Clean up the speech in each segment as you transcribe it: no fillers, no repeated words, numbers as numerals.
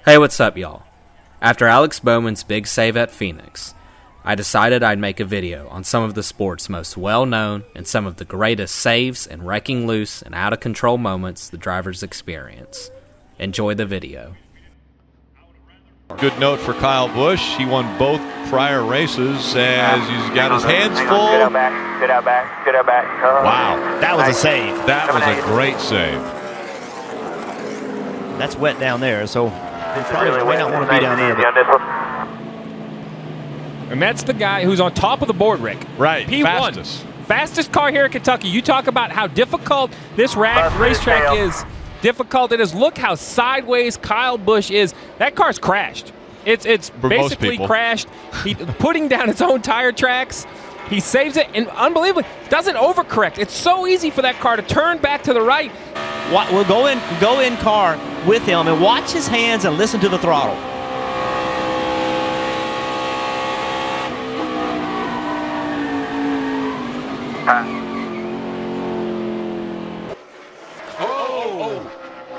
Hey, what's up, y'all? After Alex Bowman's big save at Phoenix, I decided I'd make a video on some of the sport's most well-known and some of the greatest saves and wrecking loose and out-of-control moments the drivers experience. Enjoy the video. Good note for Kyle Busch. He won both prior races as he's got his hands full. Good out back. Wow. That was a save. That was a great save. That's wet down there, so they probably may not want to be down there. And that's the guy who's on top of the board, Rick. Right, P1. Fastest car here in Kentucky. You talk about how difficult this racetrack is. Difficult it is. Look how sideways Kyle Busch is. That car's crashed. It's basically crashed. He putting down its own tire tracks. He saves it, and unbelievably doesn't overcorrect. It's so easy for that car to turn back to the right. We'll go in car with him and watch his hands and listen to the throttle.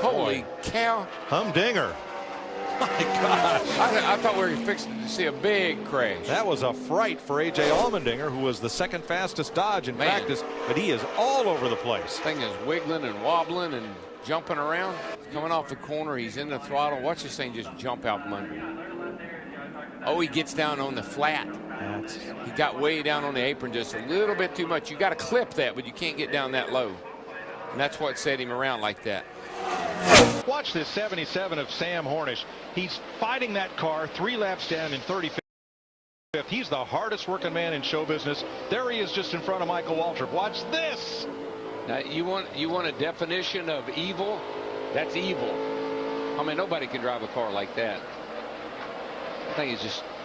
Holy cow. Humdinger. My gosh. I thought we were fixing to see a big crash. That was a fright for A.J. Allmendinger, who was the second fastest Dodge in practice, but he is all over the place. Thing is wiggling and wobbling and jumping around. Coming off the corner, he's in the throttle. Watch this thing just jump out from under. Oh, he gets down on the flat. He got way down on the apron just a little bit too much. You got to clip that, but you can't get down that low. And that's what set him around like that. Watch this 77 of Sam Hornish. He's fighting that car 3 laps down in 35th. He's the hardest working man in show business. There he is just in front of Michael Waltrip. Watch this. Now, you want a definition of evil? That's evil. I mean, nobody can drive a car like that. I think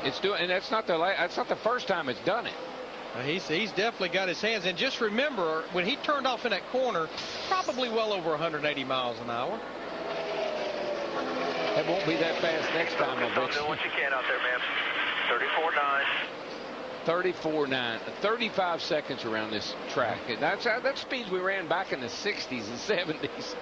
it's doing, and that's not the first time it's done it. He's definitely got his hands. And just remember, when he turned off in that corner, probably well over 180 miles an hour. It won't be that fast next time, I bet you. Do what you can out there, man. 34.9. 34.9. 35 seconds around this track. That's speeds we ran back in the 60s and 70s.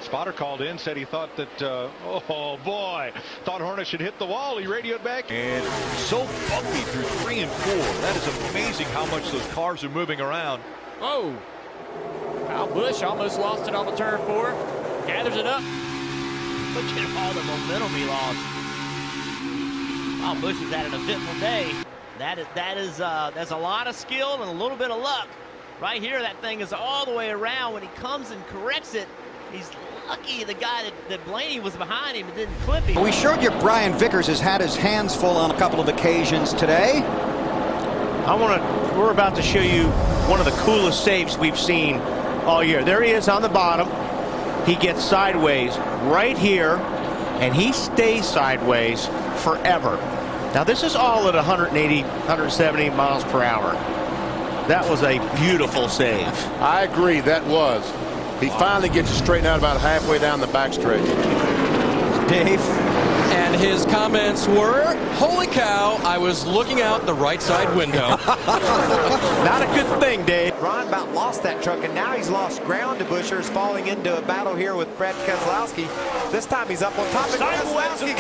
Spotter called in, said he thought that, oh boy, thought Hornish should hit the wall. He radioed back. And so bumpy through 3 and 4. That is amazing how much those cars are moving around. Oh, Kyle Busch almost lost it off of turn 4. Gathers it up. Look at all the momentum he lost. Kyle Busch has had an eventful day. That's a lot of skill and a little bit of luck. Right here, that thing is all the way around. When he comes and corrects it, he's lucky the guy that Blaney was behind him and didn't clip him. We showed you Brian Vickers has had his hands full on a couple of occasions today. We're about to show you one of the coolest saves we've seen all year. There he is on the bottom. He gets sideways right here, and he stays sideways forever. Now this is all at 180, 170 miles per hour. That was a beautiful save. I agree, that was. He finally gets it straightened out about halfway down the backstretch. Dave. And his comments were, holy cow, I was looking out the right side window. Not a good thing, Dave. Ron about lost that truck, and now he's lost ground to Buescher's falling into a battle here with Brad Keselowski. This time he's up on top of Keselowski.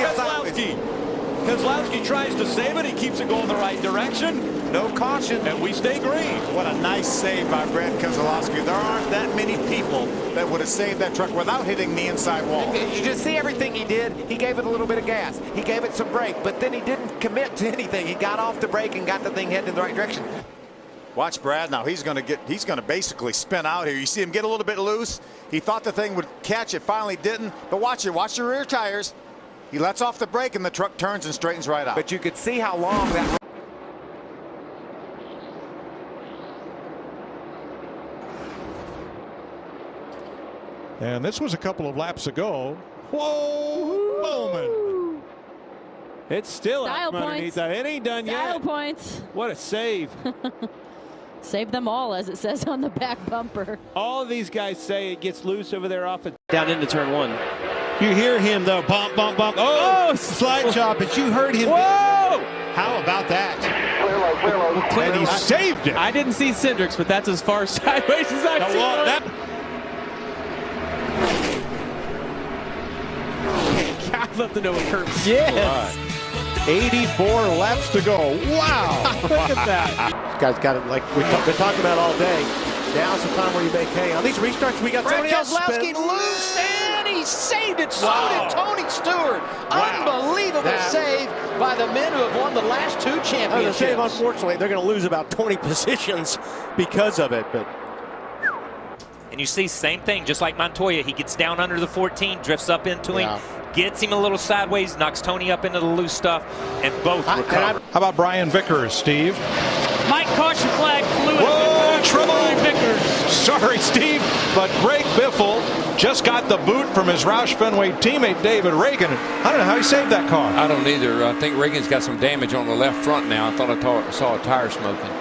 Keselowski tries to save it. He keeps it going the right direction. No caution. And we stay green. What a nice save by Brad Keselowski. There aren't that many people that would have saved that truck without hitting the inside wall. You just see everything he did. He gave it a little bit of gas. He gave it some brake, but then he didn't commit to anything. He got off the brake and got the thing headed in the right direction. Watch Brad now. He's going to basically spin out here. You see him get a little bit loose. He thought the thing would catch it, finally didn't. But watch it. Watch the rear tires. He lets off the brake and the truck turns and straightens right out. But you could see how long that. And this was a couple of laps ago. Whoa, Bowman. It's still Style out underneath that. It ain't done yet. Style points. What a save. Save them all, as it says on the back bumper. All of these guys say it gets loose over there off it. Down into turn 1. You hear him, though. Bump, bump, bump. Oh, slide chop, but you heard him. Whoa! How about that? Clear low. And he saved it. I didn't see Cindrix, but that's as far sideways as I've seen. God, love to know what Kurt was. Yes. 84 laps to go. Wow. Look at that. This guy's got it like we've been talking about all day. Now's the time where you make hay. On these restarts, we got somebody else spin. Loose, and he saved it. So did Tony Stewart. Unbelievable save by the men who have won the last 2 championships. The save, unfortunately, they're going to lose about 20 positions because of it. But and you see, same thing, just like Montoya. He gets down under the 14, drifts up into him, gets him a little sideways, knocks Tony up into the loose stuff, and both recover. How about Brian Vickers, Steve? Mike, caution flag flew. Whoa, trouble! Sorry, Steve, but Greg Biffle just got the boot from his Roush Fenway teammate David Reagan. I don't know how he saved that car. I don't either. I think Reagan's got some damage on the left front now. I thought I saw a tire smoking.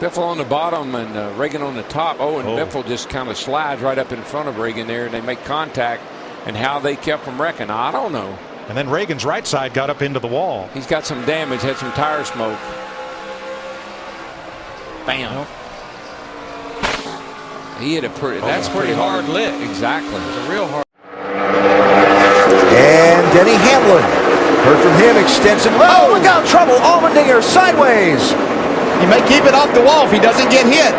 Biffle on the bottom and Reagan on the top. Biffle just kind of slides right up in front of Reagan there, and they make contact. And how they kept from wrecking, I don't know. And then Reagan's right side got up into the wall. He's got some damage, had some tire smoke. Bam. Well, he hit a that's pretty hard lick. Exactly. It's a real hard. And Denny Hamlin. Heard from him extensively. Oh, look out, trouble. Allmendinger sideways. He may keep it off the wall if he doesn't get hit.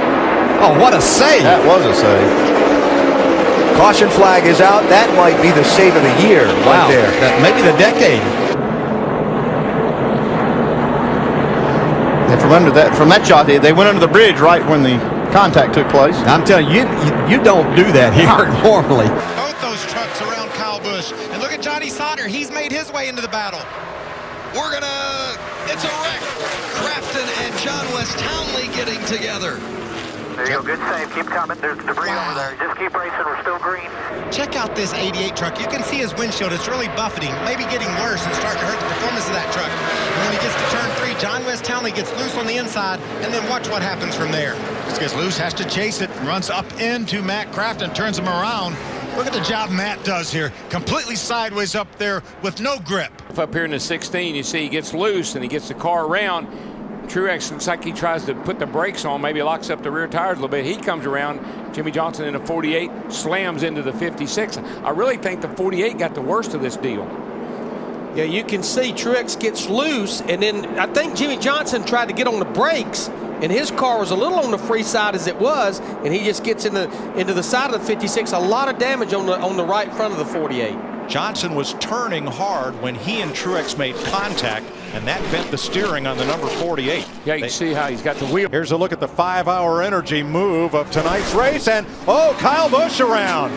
Oh, what a save. That was a save. Caution flag is out. That might be the save of the year right there. Maybe the decade. And from that shot, they went under the bridge right when the contact took place. I'm telling you, you don't do that here normally. Both those trucks around Kyle Busch. And look at Johnny Sauter. He's made his way into the battle. It's a wreck. Crafton and John West Townley getting together. There you go, good save. Keep coming. There's debris over there. Just keep racing. We're still green. Check out this 88 truck. You can see his windshield. It's really buffeting, maybe getting worse and starting to hurt the performance of that truck. And when he gets to turn 3, John West Townley gets loose on the inside, and then watch what happens from there. Just gets loose, has to chase it, runs up into Matt Crafton, turns him around. Look at the job Matt does here. Completely sideways up there with no grip. Up here in the 16, you see he gets loose and he gets the car around. Truex looks like he tries to put the brakes on, maybe locks up the rear tires a little bit. He comes around. Jimmy Johnson in a 48 slams into the 56. I really think the 48 got the worst of this deal. Yeah, you can see Truex gets loose, and then I think Jimmy Johnson tried to get on the brakes, and his car was a little on the free side as it was, and he just gets into the side of the 56. A lot of damage on the right front of the 48. Johnson was turning hard when he and Truex made contact, and that bent the steering on the number 48. Yeah, you can see how he's got the wheel. Here's a look at the 5-hour energy move of tonight's race, and Kyle Busch around.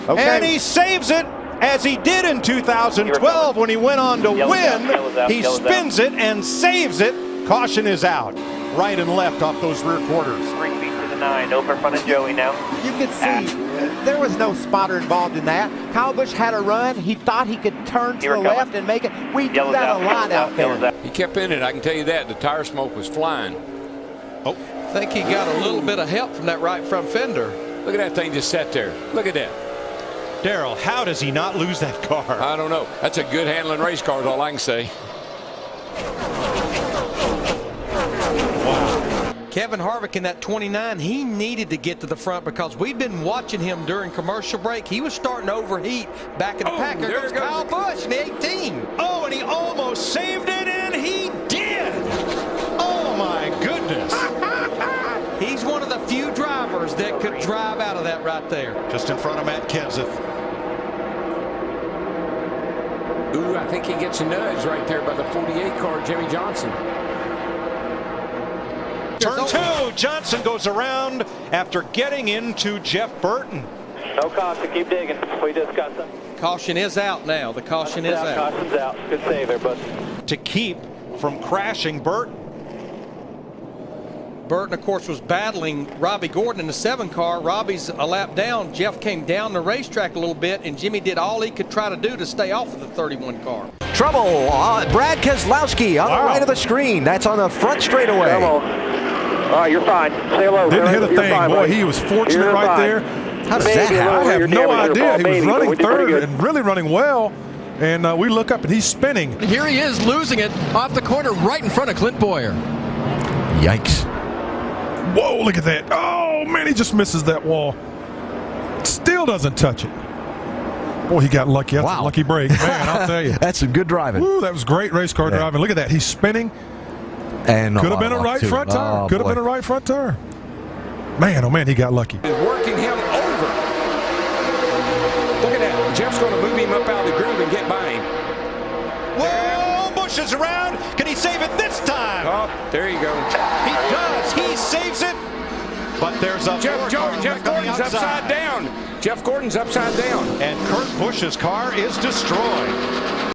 Okay. And he saves it, as he did in 2012 when he went on to win. He spins it and saves it. Caution is out. Right and left off those rear quarters. 3 feet to the 9. Open front of Joey now. you can see there was no spotter involved in that. Kyle Busch had a run. He thought he could turn to the left and make it. We do that a lot out there. He kept in it. I can tell you that. The tire smoke was flying. I think he got a little bit of help from that right front fender. Look at that thing just sat there. Look at that. Darrell, how does he not lose that car? I don't know. That's a good handling race car is all I can say. Kevin Harvick in that 29, he needed to get to the front because we've been watching him during commercial break. He was starting to overheat back in the pack. There goes Kyle Busch in the 18. Oh, and he almost saved it, and he did. Oh, my goodness. He's one of the few drivers that could drive out of that right there. Just in front of Matt Kenseth. Ooh, I think he gets a nudge right there by the 48 car, Jimmy Johnson. Turn 2, Johnson goes around after getting into Jeff Burton. No caution, keep digging. We just got some. Caution is out now. The caution is out. Caution's out. Good save there, bud. To keep from crashing Burton. Burton, of course, was battling Robbie Gordon in the 7 car. Robbie's a lap down. Jeff came down the racetrack a little bit, and Jimmy did all he could try to do to stay off of the 31 car. Trouble. Brad Keselowski on the right of the screen. That's on the front straightaway. All right, you're fine. Say hello. Didn't hit a thing. Fine, boy, buddy. he was fortunate right there. How does that happen? I have no idea. He was running third and really running well. And we look up and he's spinning. Here he is losing it off the corner right in front of Clint Boyer. Yikes. Whoa, look at that. Oh, man, he just misses that wall. Still doesn't touch it. Boy, he got lucky. That's a lucky break. Man, I'll tell you. That's some good driving. Woo, that was great race car driving. Look at that. He's spinning. And could have been a right front tire. Could have been a right front tire. Man, oh man, he got lucky. Working him over. Look at that. Jeff's going to move him up out of the groove and get by him. Whoa, Busch is around. Can he save it this time? Oh, there you go. He does. He saves it. But there's a Jeff Gordon's upside down. Jeff Gordon's upside down. And Kurt Busch's car is destroyed.